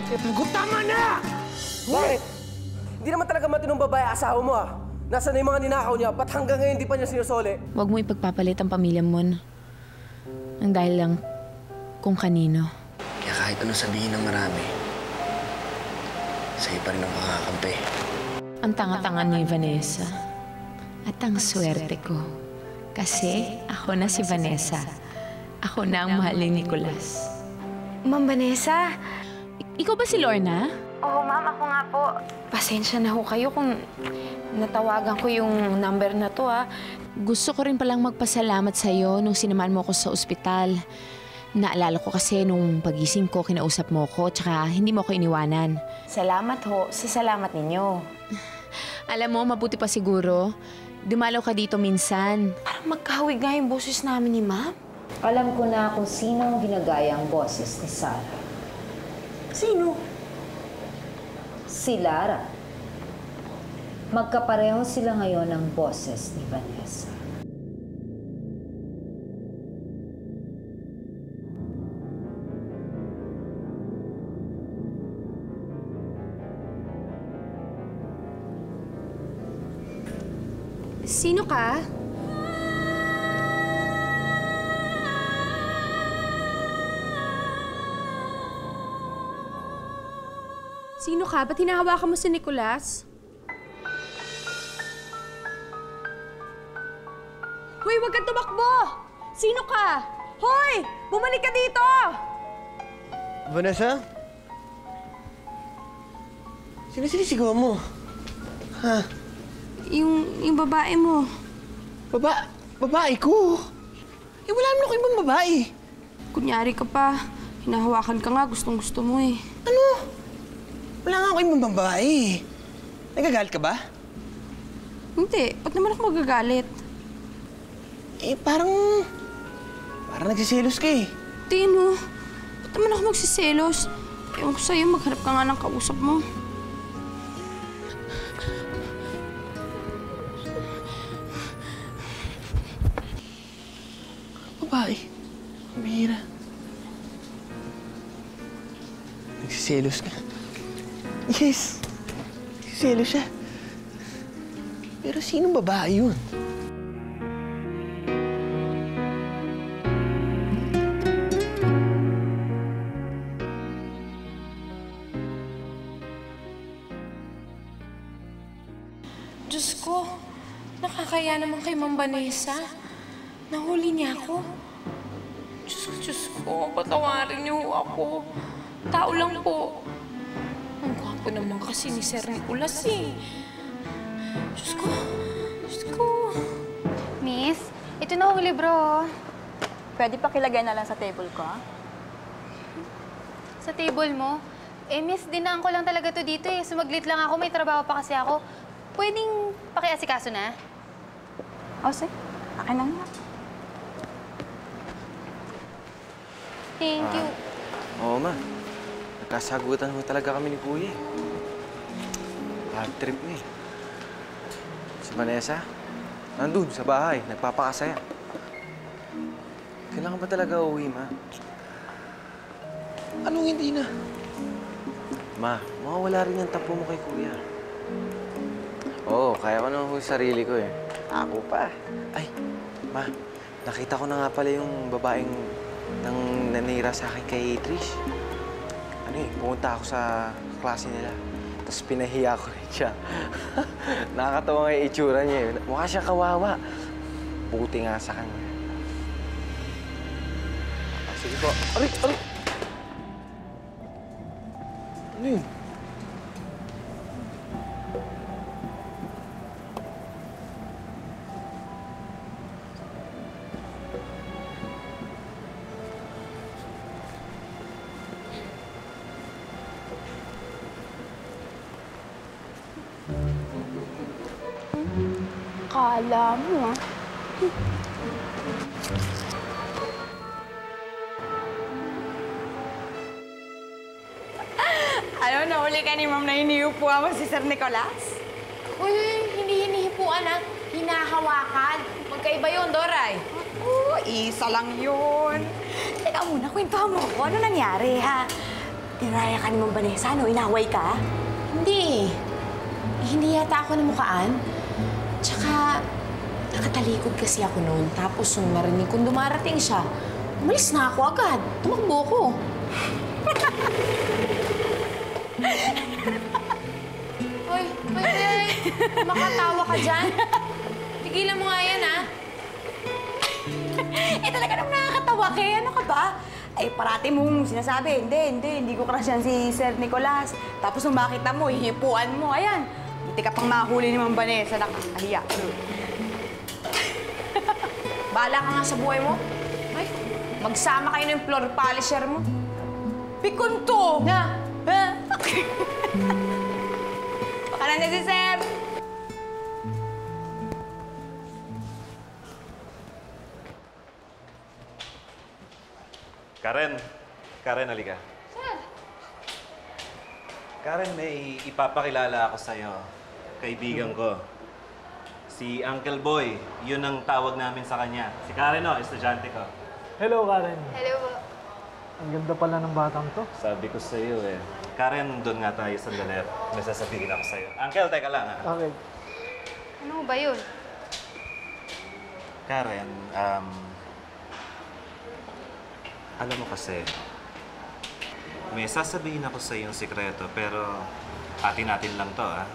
Hugot, tama na! Bakit? Hindi naman talaga matinong babae asawa mo ah. Nasaan na yung mga ninakaw niya? Ba't hanggang ngayon di pa niya sinusoli? Huwag mo ipagpapalit ang pamilya mo ang dahil lang kung kanino. Kaya kahit ano sabihin ng marami, sa'yo pa rin ang makakampi. Ang tanga-tanga ni Vanessa. At ang swerte ko. Kasi ako na si Vanessa. Ako na ang mahal ni Nicolas. Ma'am Vanessa? Ikaw ba si Lorna? Oo, ma'am. Ako nga po. Pasensya na ho kayo kung natawagan ko yung number na to, ha. Gusto ko rin palang magpasalamat sa'yo nung sinamaan mo ako sa ospital. Naalala ko kasi nung pagising ko, kinausap mo ko, tsaka hindi mo ko iniwanan. Salamat ho. Sa salamat ninyo. Alam mo, mabuti pa siguro. Dumalaw ka dito minsan. Parang magkahawig nga yung boses namin ni ma'am. Alam ko na kung sino ang ginagaya ang boses ni Sarah. Sino? Si Lara. Magkapareho sila ngayon ng boses ni Vanessa. Sino ka? Sino ka? Ba't hinahawakan mo si Nicolas? Hoy, wag kang tumakbo! Sino ka? Hoy! Bumalik ka dito! Vanessa? Sino sinisigaw mo? Ha? Yung babae mo. Babae ko? Eh, wala naman ako ibang babae. Kunyari ka pa. Hinahawakan ka nga. Gustong-gusto mo eh. Ano? Wala nga ako ibang babae. Nagagalit ka ba? Hindi. Ba't naman ako magagalit? Eh, parang nagsiselos ka eh. Tino, ba't naman ako magsiselos? Ewan ko sa'yo, maghanap ka nga ng kausap mo. Babae. Bihira. Nagsiselos ka. Yes. Nagsiselos siya. Pero sinong babae yun? Diyos ko, nakakaya naman kay Ma'am Vanessa. Nahuli niya ako. Diyos ko, patawarin niyo ako. Tao lang po. Ang gwapo naman kasi ni Sir Nicolas eh. Diyos ko. Miss, ito na ang libro. Pwede pa kilagay na lang sa table ko, ha? Sa table mo? Eh, miss, dinaan ko lang talaga to dito eh. Sumaglit lang ako, may trabaho pa kasi ako. Pwedeng pakiasikaso na? O, sige. Akin na nga. Thank you. Oo, ma. Nagkasagutan mo talaga kami ni Kuya eh. Bad trip mo eh. Si Vanessa, nandun sa bahay, nagpapakasaya. Kailangan ba talaga uuwi, ma? Anong hindi na? Ma, mawawala rin ang tapo mo kay Kuya. Oo, kaya ko naman yung sarili ko eh. Ako pa. Ay, ma, nakita ko na nga pala yung babaeng nang nanira sa akin kay Trish. Ano eh, pumunta ako sa klase nila. Tapos pinahiya ko rin siya. Nakakatawa nga yung itsura niya eh. Mukha siya kawawa. Buti nga sa kanya. Sige po. Aray! Ano yun? Kala mo, ah. Ano, nahuli ka ni Ma'am na hinihipuan mo si Sir Nicolas? Uy, hindi hinihipuan ha. Hinahawakan. Magkaiba yun, Doray. Oo, isa lang yun. Teka muna, kwentuhan mo ko. Ano nangyari, ha? Tinraya ka ni Ma'am Vanessa, no? Inaway ka? Hindi. Hindi yata ako namukaan. Tsaka, nakatalikod kasi ako noon. Tapos nung narinig kong dumarating siya, umalis na ako agad. Tumakbo ko. Hoy, makatawa ka dyan. Tigilan mo nga yan, ha? Talaga naman nakakatawa, Kay. Ano ka ba? Parati mong sinasabi, hindi ko crush yan si Sir Nicolas. Tapos nung makita mo, hihipuan mo, ayan. Hindi ka pang mahuli ni Ma'am Vanessa, nakakahiya. Bahala ka nga sa buhay mo. Ay, magsama kayo ng floor polisher mo. Pikon to! Na! Baka na si Sir! Karen, halika. Sir! Karen, may ipapakilala ako sa'yo. Kaibigan ko. Si Uncle Boy, yun ang tawag namin sa kanya. Si Karen, estudyante ko. Hello, Karen. Hello po. Ang ganda pala ng batang to. Sabi ko sa'yo eh. Karen, doon nga tayo sa galer. May sasabihin ako sa'yo. Uncle, teka lang ha. Okay. Ano ba yun? Karen, alam mo kasi, may sasabihin ako sa iyong sikreto, pero atin-atin lang to, ha?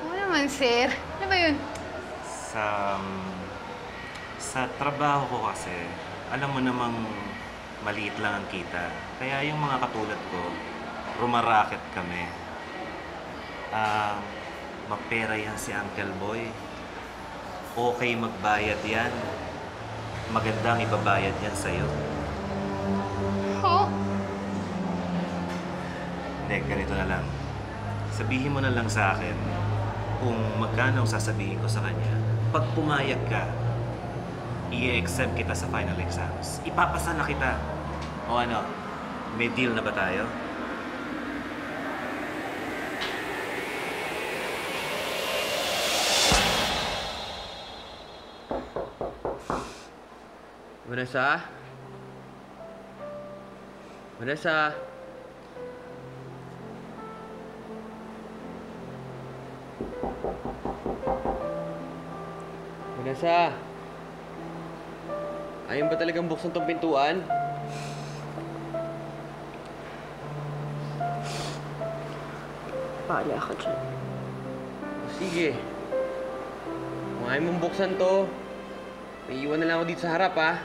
Oo naman, sir. Ano ba yun? Sa trabaho ko kasi, alam mo namang maliit lang ang kita. Kaya yung mga katulad ko, rumaraket kami. Mapera yan si Uncle Boy. Okay magbayad yan. Magandang ibabayad yan sa'yo. Oo. Hindi, ganito na lang. Sabihin mo na lang sa akin kung magkano ang sasabihin ko sa kanya. Pag pumayag ka, i-accept kita sa final exams. Ipapasa na kita. O ano, may deal na ba tayo? Vanessa? Vanessa? Vanessa? Ayaw ba talagang buksan tong pintuan? Bahala ka dyan. Sige. Kung ayaw mong buksan to, may iwan na lang ako dito sa harap, ha?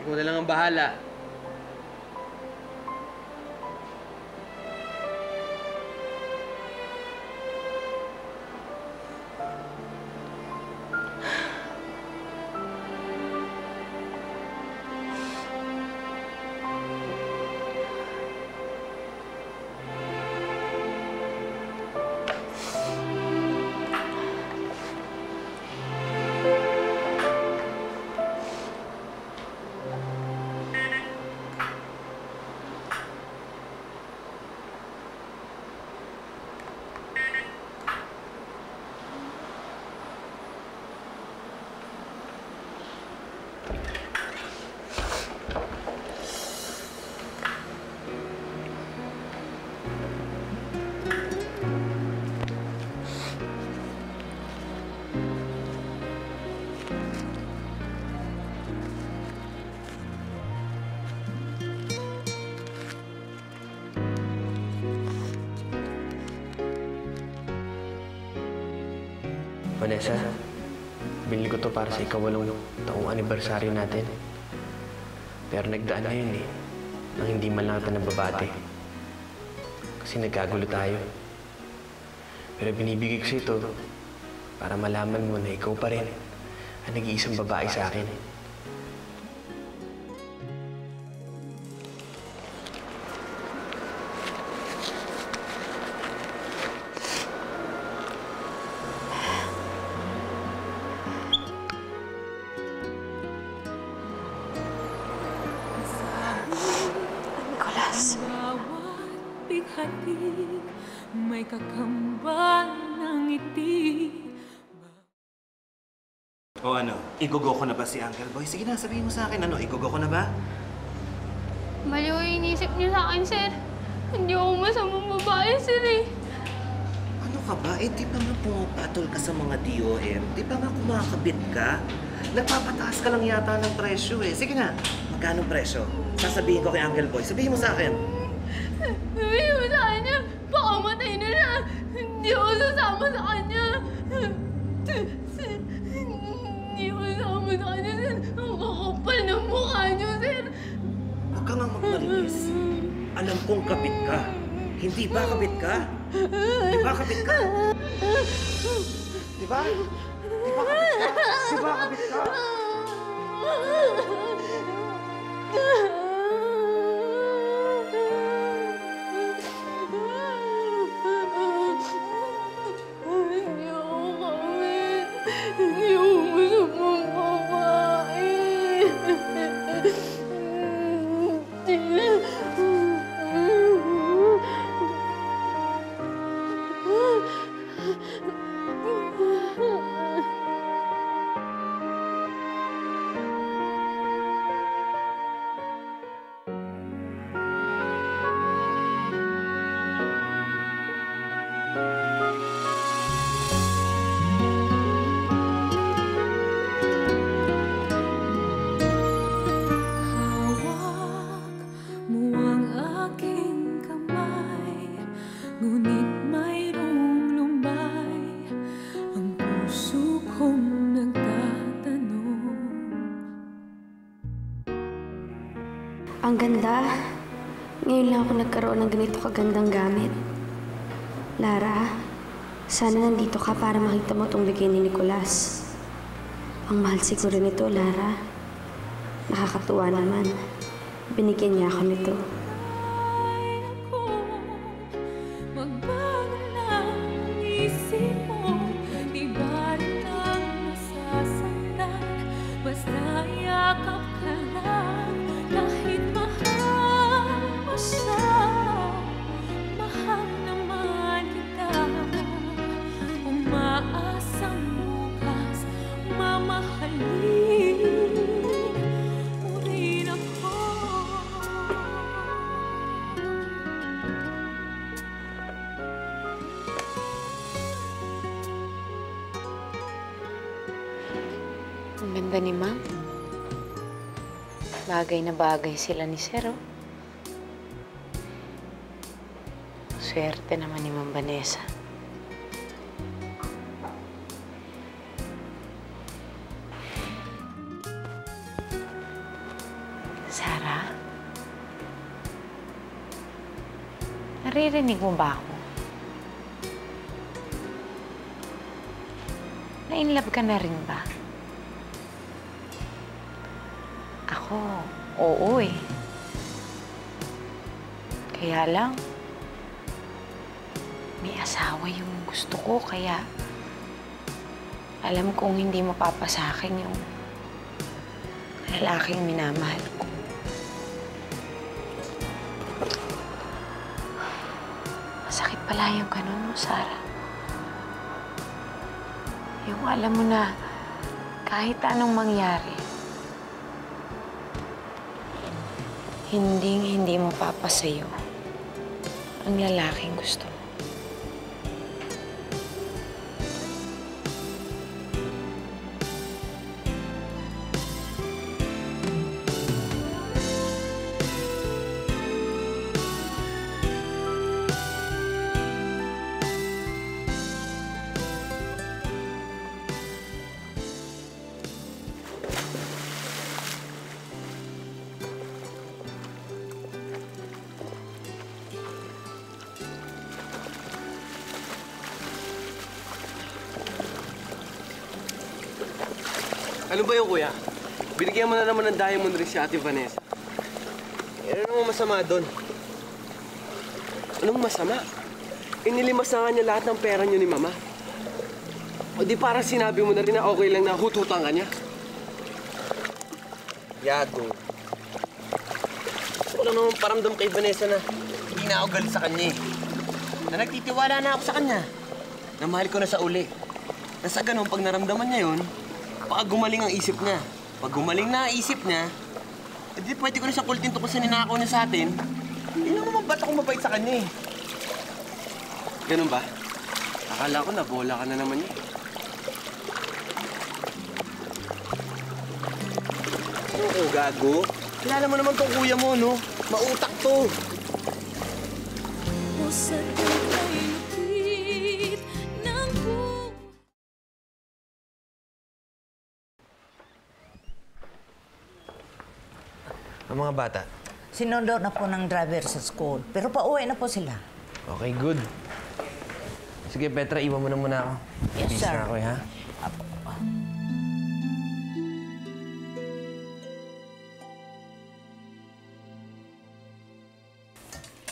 Ikaw na lang ang bahala. Vanessa, binili ko to para sa ika-8 taong anibersaryo natin. Pero nagdaan na yun eh, nang hindi man lang kita nababati. Kasi nagkagulo tayo. Pero binibigay ko sa ito para malaman mo na ikaw pa rin ang nag-iisang babae sa akin. Nicolas. May kakambal ng ngiti. O ano, igugo ko na ba si Uncle Boy? Sige na, sabihin mo sa akin, ano, igugo ko na ba? Mali yung inisip niyo sa akin, sir. Hindi ako masamang babae, sir eh. Ano ka ba? Eh, di ba nga pumapatol ka sa mga DOM? Di ba nga kumakabit ka? Nagpapataas ka lang yata ng presyo eh. Sige na, magkano presyo? Sasabihin ko kay Uncle Boy. Sabihin mo sa akin. Sabihin mo sa kanya, baka matay na siya. Hindi ako sasama sa kanya. Hindi ako sasama sa kanya, sir. Ang kakapal ng mukha niyo, sir. Huwag ka nga magmarinis. Alam kong kabit ka. Hindi ba kabit ka? Di ba kabit ka? Di ba? Di ba kabit ka? Di ba kabit ka? Hindi ako kabit. Hindi ako masamang babae. Hawak mo ang aking kamay, ngunit mayroong lumbay ang puso kong nagtatanong. Ang ganda. Ngayon lang ako nagkaroon ng ganito kagandang gamit. Lara, sana nandito ka para makita mo itong bigay ni Nicolas. Ang mahal siguro nito, Lara. Nakakatuwa naman. Binigyan niya ako nito. Magbago lang ang isip mo, di ba rin ang nasasaktan? Basta yakap ka lang, kahit mahal mo siya. Mahal naman kita, umaasang bukas mamahalin mo rin ako. Ang ganda ni Ma'am. Bagay na bagay sila ni Sir, oh. Swerte naman ni Ma'am Vanessa. Sarah? Naririnig mo ba ako? Na-inlove ka na rin ba? Ako, oo eh. Kaya lang, may asawa yung gusto ko, kaya alam kong hindi mapapasakin yung lalaking minamahal ko. Masakit pala yung ganun mo, Sarah. Yung alam mo na kahit anong mangyari, hindi mo papasayo ang lalaking gusto mo. Ano ba yung kuya? Binigyan mo na naman ng diamond ring si Ate Vanessa. Ano namang masama doon? Anong masama? Inilimas na nga niya lahat ng pera niyo ni Mama. O di parang sinabi mo na rin na okay lang na hututan ka niya? Yago. Gusto ko lang naman paramdam kay Vanessa na hindi na ako galit sa kanya eh. Na nagtitiwala na ako sa kanya. Na mahal ko na sa uli. Na sa ganun, pag naramdaman niya yun, baka gumaling ang isip niya. Pag gumaling na ang isip niya, Hindi, pwede ko na siyang kultin tungkol sa ninakaw niya sa atin. Hindi lang naman ba't ako mabait sa kanya eh. Ganun ba? Akala ko nabola ka na naman niya. Oo, gago. Kilala mo naman tong kuya mo, no? Mautak to. Sa tunay lupit ng buhay. Ang mga bata. Sinundo na po ng driver sa school. Pero pauwi na po sila. Okay, good. Sige, Petra, iwan mo na muna ako. Yes, Peace sir. na ako, ha?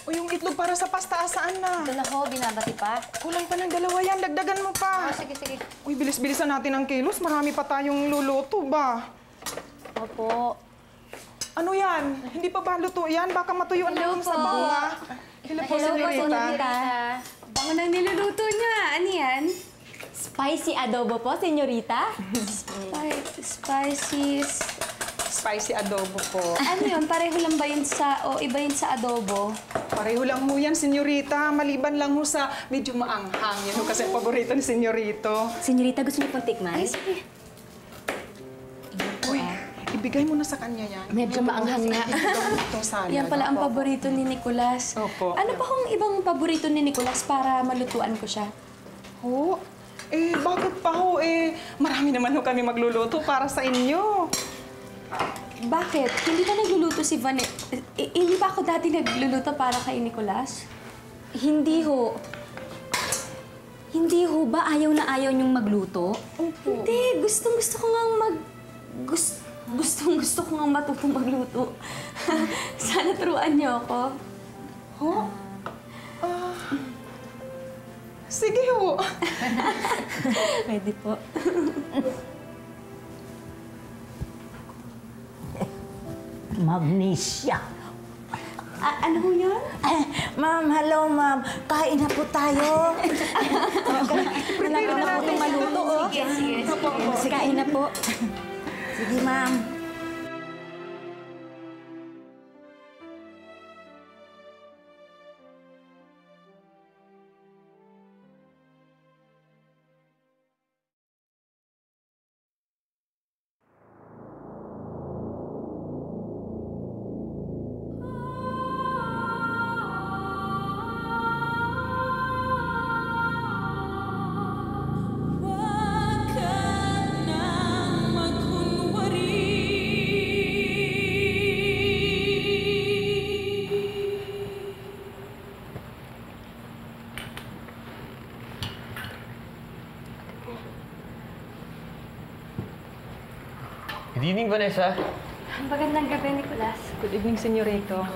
O yung itlog para sa pasta, saan na? Doon ako, binabati pa. Kulang pa ng 2 yan, dagdagan mo pa. Sige, sige. Uy, bilis-bilisan natin ang kilos. Marami pa tayong luluto ba? Opo. Ano yan? Hindi pa ba luto yan? Baka matuyuan na yung sabaw, ha? Hello po, senyorita. Bango nang niluluto niya. Ano yan? Spicy adobo po, senyorita. Spicy adobo po. Ano yun? Pareho lang ba yun o iba yun sa adobo? Pareho lang ho yan, senyorita. Maliban lang ho sa medyo maanghang. Yan ho kasi paborito ni senyorito. Senyorita, gusto niyo pong tikman? Ay, sige. Uy, ibigay mo na sa kanya yan. Medyo maanghang nga. Itong salad. Yan pala ang paborito ni Nicolas. Opo. Ano pa kung ibang paborito ni Nicolas para malutuan ko siya? Ho? Bakit pa ho? Marami naman ho kami magluluto para sa inyo. Bakit? Hindi ba nagluluto si Vanessa? Hindi ba ako dati nagluluto para kay Nicolas? Hindi ho. Hindi ho ba ayaw na ayaw niyong magluto? Opo. Hindi. Gustong-gusto ko ngang Gustong-gusto ko ngang matutong magluto. Sana turuan niyo ako. Ho? Sige ho. Pwede po. Magnesia. Ano ho yun? Ma'am, hello, ma'am. Kain na po tayo. Wala ka na po itong maluto, oh. Sige. Kain na po. Sige, ma'am. Huwag ka nang magkunwari. Good evening, Vanessa. Magandang gabi, Nicolas. Good evening, senyorito.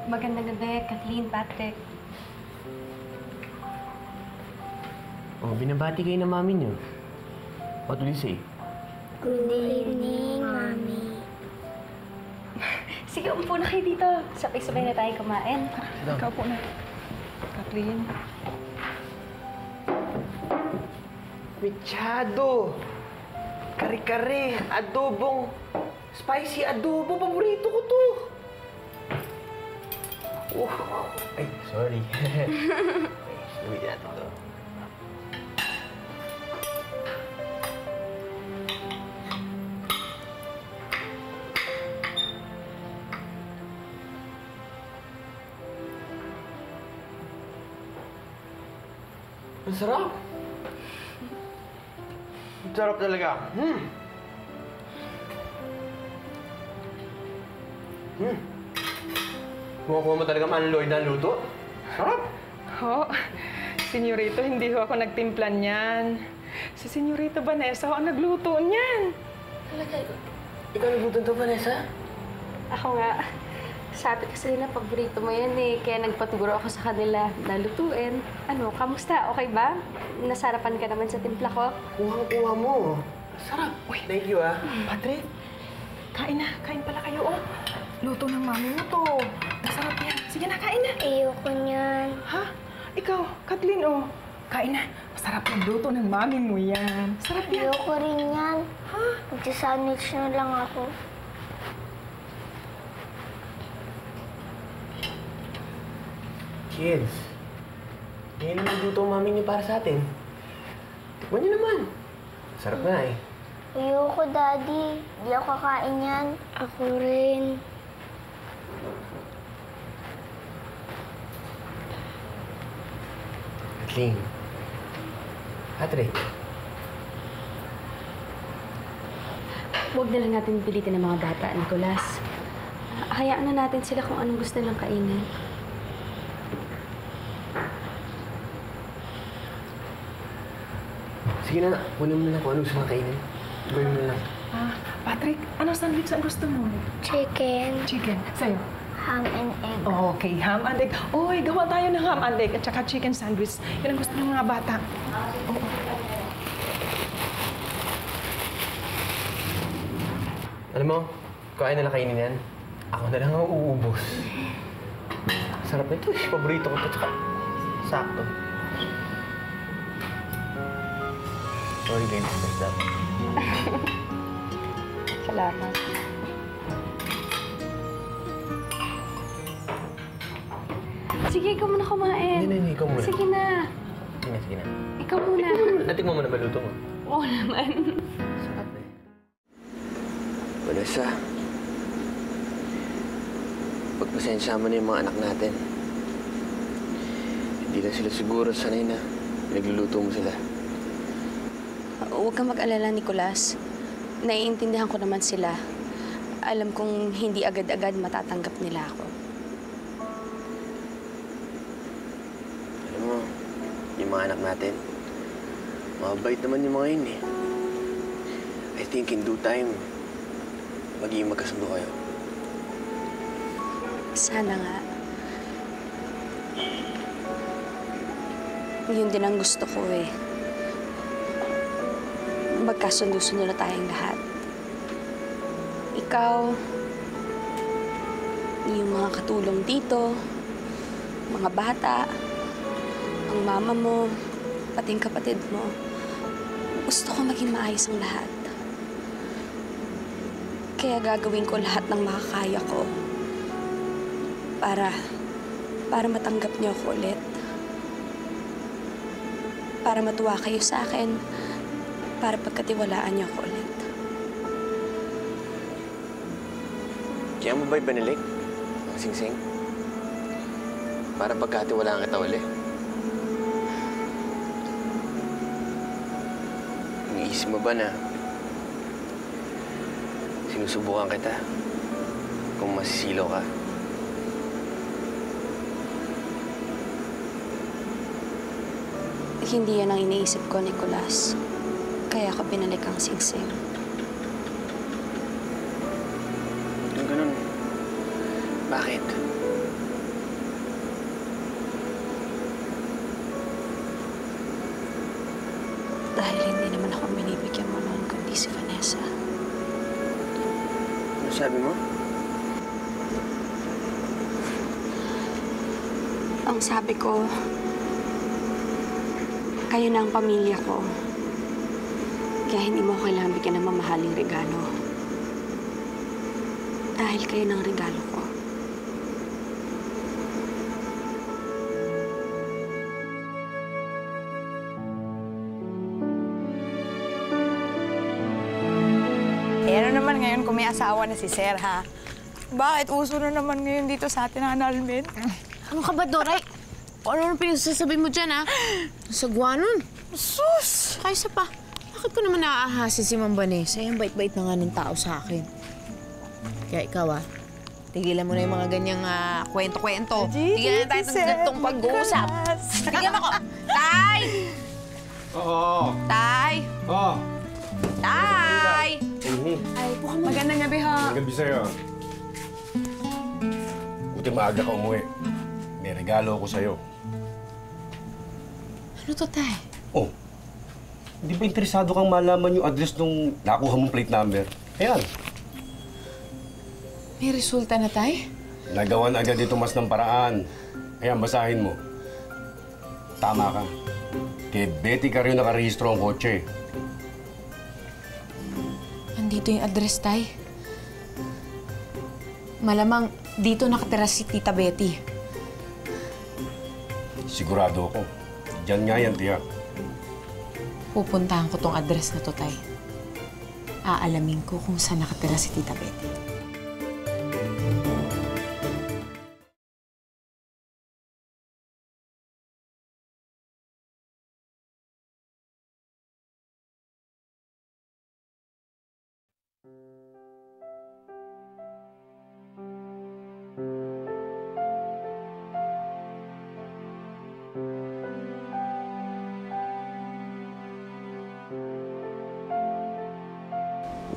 Magandang gabi, Kathleen, Patrick. Oh, binabati kayo ng mami niyo. What will you say? Good evening, Mami. Sige, umupo na kayo dito. Sabay-sabay na tayo kumain. Ikaw po na. Kathleen. Mechado! Kare-kare! Adobong! Spicy adobo! Paborito ko to! Ay, sorry. Gamitin natin to. Ang sarap! Ang sarap talaga. Kumukuha mo talaga man Lloyd ang luto? Sarap! Ho, senyorito, hindi ho ako nagtimpla niyan. Si senyorito Vanessa ho ang nagluto niyan. Ikaw nagluto to, Vanessa? Ako nga. Sabi kasi nila, paborito mo yan eh. Kaya nagpatuguro ako sa kanila na lutuin. Ano, kamusta? Okay ba? Nasarapan ka naman sa timpla ko? Kuha mo. Sarap. Uy, thank you, ah. Patrick, kain na. Kain pala kayo, oh. Luto ng mami mo to. Masarap yan. Sige na, kain na. Ayoko niyan. Ha? Ikaw, Kathleen, oh. Kain na. Masarap yung luto ng mami mo yan. Sarap yan. Ayoko rin yan. Ha? Magsa-sandwich na lang ako. Kids, yan ang luto ang mami niyo para sa atin. Tikman niyo naman. Sarap nga eh. Ayoko, Daddy. Di ako kakain yan. Ako rin. Kathleen. Patrick. Huwag na lang natin pilitin ng mga bata, Nicolas. Hayaan na natin sila kung anong gusto nilang kainin. Sige na, kunin mo na lang kung anong gusto mong kainin. Gawin mo na lang. Patrick, anong sandwich ang gusto mo? Chicken. Chicken. Sa'yo? Ham and egg. Okay, ham and egg. Oy, gawa tayo ng ham and egg at saka chicken sandwich. Yan ang gusto ng mga bata. Alam mo, kung ayaw nila kainin yan, ako na lang ang uubos. Sarap nito eh. Paborito ko ito. Tsaka, sakto. Sorry, guys. Basta. Salamat. Sige, ikaw muna kumain. Hindi, ikaw muna. Sige na. Sige na. Ikaw muna. Natikman mo na ba luto mo? Oo naman. Sarap eh. Vanessa, pagpasensya mo na yung mga anak natin. Hindi na sila siguro sanay na nagluluto mo sila. Huwag kang mag-alala, Nicolas. Naiintindihan ko naman sila. Alam kong hindi agad-agad matatanggap nila ako. Alam mo, yung mga anak natin, mabait naman yung mga yun eh. I think in due time, magiging magkasundo kayo. Sana nga. Yun din ang gusto ko eh. Magkasundo-sundo na tayong lahat. Ikaw, yung mga katulong dito, mga bata, ang mama mo, pati yung kapatid mo. Gusto ko maging maayos ang lahat. Kaya gagawin ko lahat ng makakaya ko para matanggap niyo ako ulit. Para matuwa kayo sa akin, para pagkatiwalaan niyo ako ulit. Kaya mo ba'y banilig, ang singsing? Para pagkatiwalaan kita ulit. Iniisip mo ba na sinusubukan kita kung masisilaw ka? Hindi yan ang iniisip ko, Nicolas. Kaya ako binalik ang singsing. Yung ganun. Bakit? Dahil hindi naman ako binibigyan mo noon kundi si Vanessa. Ano sabi mo? Ang sabi ko, kayo na ang pamilya ko. Kaya hindi mo kailangan bigyan ng mamahaling regalo. Dahil kayo ng regalo ko. Eh, ano naman ngayon kung may asawa na si Sir, ha? Bakit uso na naman ngayon dito sa atin ang annulment? Ano ka ba, Doray? Ano pinagsasabi mo dyan, ha? Sagwa nun. Sus! Kaysa pa, bakit ko naman naaahasin si Ma'am Vanessa? Yung bait-bait na nga ng tao sa akin. Kaya ikaw, tigilan mo na yung mga ganyang kwento-kwento. Tigilan na tayo ng gantong pag-uusap. Tigilan ako! Tay! Oo. Tay! Oo. Tay! Ay, magandang gabi, ha? Magandang gabi sa'yo. Buti maaga ka umuwi. May regalo ako sa'yo. Ano to, Tay? Oh, hindi ba interesado kang malaman yung address nung nakuha mong plate number? Ayan. May resulta na, Tay? Nagawa na agad dito mas ng paraan. Ayan, basahin mo. Tama ka. Kay Betty Carrillo nakarehistro ang kotse. Nandito yung address, Tay. Malamang dito nakatira si Tita Betty. Sigurado ako. Diyan nga yan, tiyak. Pupuntahan ko tong address na to, Tay. Aalamin ko kung saan nakatira si Tita Betty.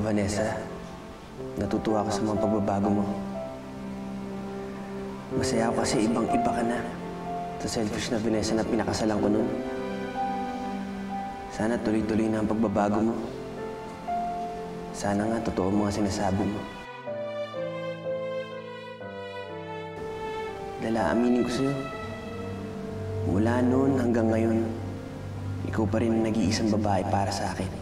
Vanessa, natutuwa ako sa mga pagbabago mo. Masaya ako kasi ibang-iba ka na sa selfish na Vanessa na pinakasalan ko noon. Sana tuloy-tuloy na ang pagbabago mo. Sana nga totoo mga sinasabi mo. Lala, aminin ko sa'yo. Mula noon hanggang ngayon, ikaw pa rin ang nag-iisang babae para sa akin.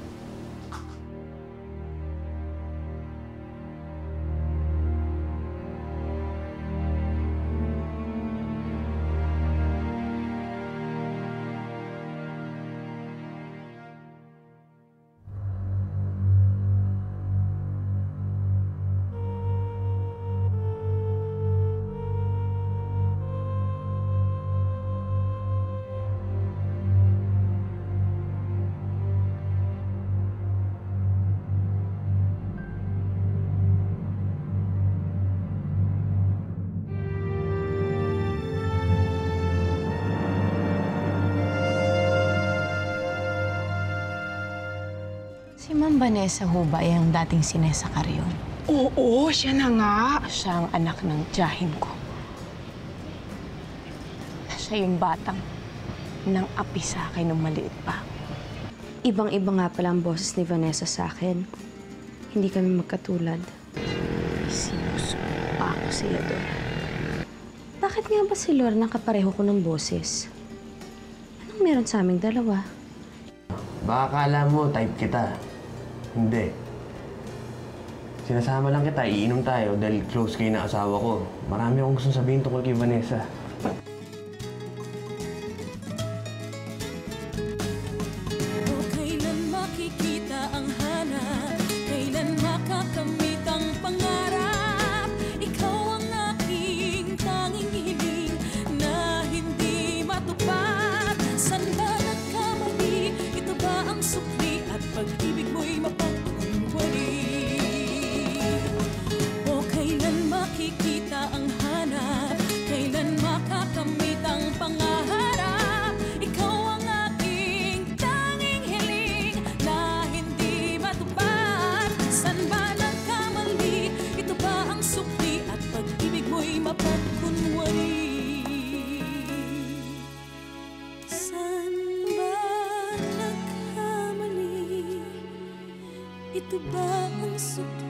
Si Ma'am Vanessa ho ba ay ang dating Sinesa Carrion? Oo, siya na nga. Siya ang anak ng tiyahin ko. Siya yung batang nang api sa akin nung maliit pa. Ibang-iba nga pala ang boses ni Vanessa sa akin. Hindi kami magkatulad. Sinusuko pa ako si Lodor. Bakit nga ba si Lorna kapareho ko ng boses? Anong meron sa aming dalawa? Baka akala mo, type kita. Hindi. Sinasama lang kita, iinom tayo dahil close kayo na asawa ko. Marami akong gustong sabihin tungkol kay Vanessa. O kailan makikita ang hanap, kailan makakamit ang pangarap. Ikaw ang aking tanging hiling na hindi matupad. San ba nagkamali? Ito ba ang sukli at pag-ibig mo'y mapagkunwari? O kailan makikita ang hanap, kailan makakamit ang pangarap. Ikaw ang aking tanging hiling na hindi matupad. San ba nagkamali? Ito ba ang sukli at pag-ibig mo'y mapagkunwari? San ba nagkamali? Ito ba ang sukli